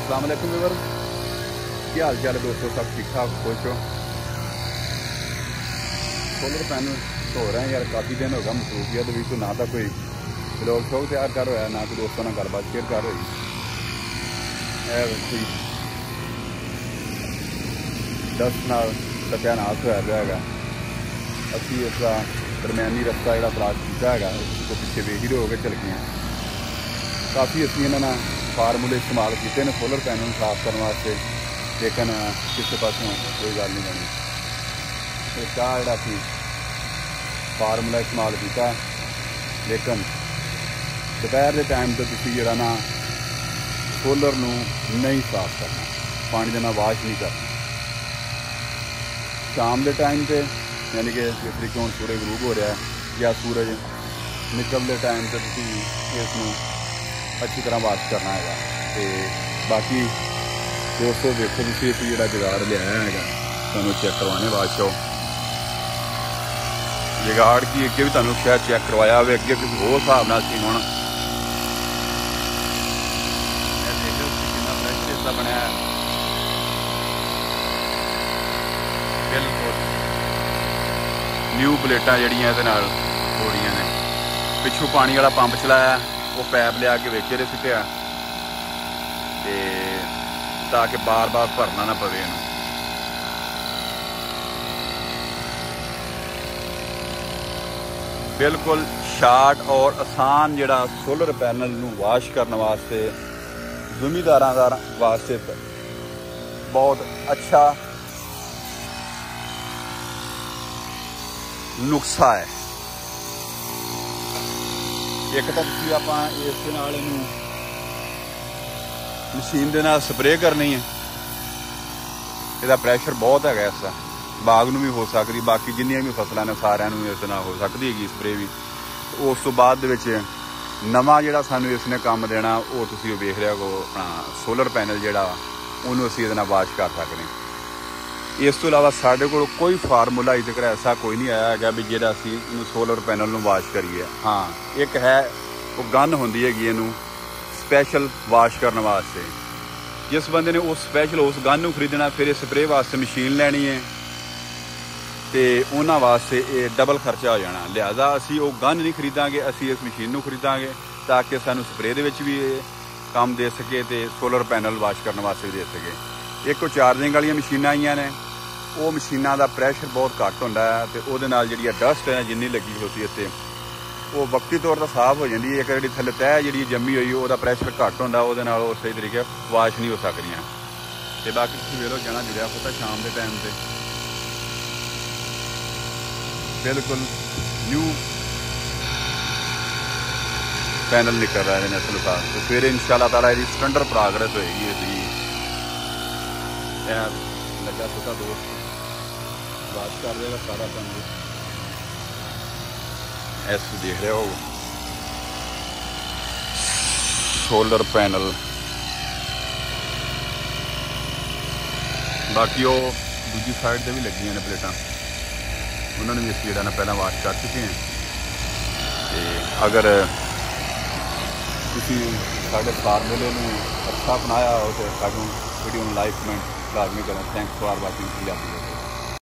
अस्सलाम वालेकुम व्यूअर, क्या हाल चाल है दोस्तों? सब ठीक ठाक, खुश हो? सोलर पैनल तो हो रहे हैं यार, काफ़ी दिन होगा मसरूफियत भी तो ना तो कोई ब्लॉग शॉग तैयार कर रहा है, ना कोई दोस्तों ना गलबात शेयर कर रही है। कोई 10 नाल सत्यानाश होया पिया है। असी इसका दरम्यानी रस्ता जो तलाश किया है उसको पिछे वेख ही हो गए चल गए। काफ़ी असी इन्होंने फार्मूले इस्तेमाल किए हैं सोलर पैनल साफ करने वास्ते, लेकिन किसी पासों कोई गल नहीं बनी। एक जोड़ा फार्मूला इस्तेमाल किया, लेकिन दोपहर के टाइम तो तुम जो ना सोलर नू नहीं साफ करना, पानी देना वाश नहीं करना। शाम के टाइम पर यानी कि जिस तरीके हम सूरज गरूब हो रहा है या सूरज निकलते टाइम तो इसनों अच्छी तरह वाश करना है। तो बाकी दोस्तों देखो तुम इस जो जुगाड़ लिया है तुम चेक करवाने बादशाह जुगाड़ की अगे भी तुम शायद चेक करवाया हो, अगे किसी होर हिसाब न सी हूँ कितना प्रेशर इसका बनया बिल्कुल न्यू प्लेटा जड़ियाँ थोड़िया ने। पिछू पानी वाला पंप चलाया, वो पैप लिया के विच सुटिया ताकि बार बार भरना ना पवे। बिल्कुल शार्ट और आसान जड़ा सोलर पैनल नू वाश करने वास्ते जमींदारां वास्ते बहुत अच्छा नुस्खा है। एक तो आप इस मशीन के नाल स्प्रे करनी है, इसका प्रैशर बहुत है इसका, बाग नूं भी हो सकती, बाकी जिन्नियां भी फसलां ने सारियां नूं इस नाल हो सकती है स्प्रे भी। उस तो बाद नवां जिहड़ा सानूं इसने काम देना वो तुसीं वेख रहे हो अपना सोलर पैनल जिहड़ा उहनूं असीं इहदे नाल वाश कर सकते हैं। इस तो इलावा साडे कोल कोई फार्मूला अजे तक ऐसा कोई नहीं आया है भी जिहड़ा असीं सोलर पैनल नूं वाश करिए। हाँ एक है वो गन होंदी हैगी इहनूं स्पैशल वाश करने वास्ते। जिस बंदे ने उस स्पैशल उस गन नूं खरीदना, फिर स्प्रे वास्ते मशीन लैनी है तो उन्हां वास्ते ये डबल खर्चा हो जाना। लिहाजा असी वो गन नहीं खरीदांगे, असी इस मशीन नूं खरीदांगे ताकि सानूं स्प्रे दे विच भी काम दे सके तो सोलर पैनल वाश करने वास्ते भी दे सके। एक चार्जिंग वाली मशीनां आईयां ने, वो मशीनां दा प्रैशर बहुत घट होंदा है तो उहदे नाल जिहड़ी डस्ट है जिन्नी लगी होती है वो वक्ती तौर पर साफ हो जाती है। एक जी थले तह जी जमी हुई वो प्रैशर घट होंदा, वो सही तरीके वाश नहीं हो सकदियां। तो बाकी तुसीं वेख लो जाना जुड़िया पता शाम के टाइम से बिल्कुल न्यू पैनल निकल रहा है नस्ल का। तो फिर इंशाअल्लाह ताला इसकी स्टैंडर्ड प्रोग्रेस होएगी। इसकी लगा छोटा दोस्त बात कर देगा सारा काम ऐसे देख रहे हो सोलर पैनल। बाकी वो दूसरी साइड से भी लगी ने प्लेटा, उन्होंने भी इस जेड़ा ना पहला वाश कर चुके हैं। तो अगर किसी साढ़े फार्मूले में अच्छा अपनाया हो तो सानू वीडियो लाइक कमेंट लाजमी करें। Thanks for watching.